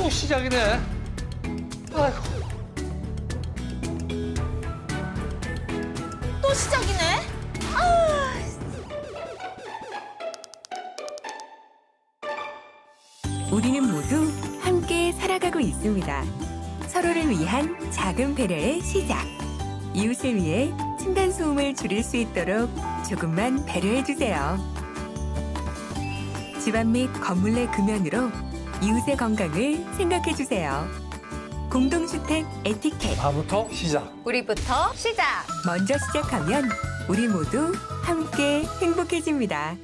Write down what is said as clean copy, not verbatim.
또 시작이네. 아이고. 또 시작이네. 아, 우리는 모두 함께 살아가고 있습니다. 서로를 위한 작은 배려의 시작. 이웃을 위해 층간소음을 줄일 수 있도록 조금만 배려해 주세요. 집안 및 건물 내 금연으로 이웃의 건강을 생각해 주세요. 공동주택 에티켓. 나부터 시작. 우리부터 시작. 먼저 시작하면 우리 모두 함께 행복해집니다.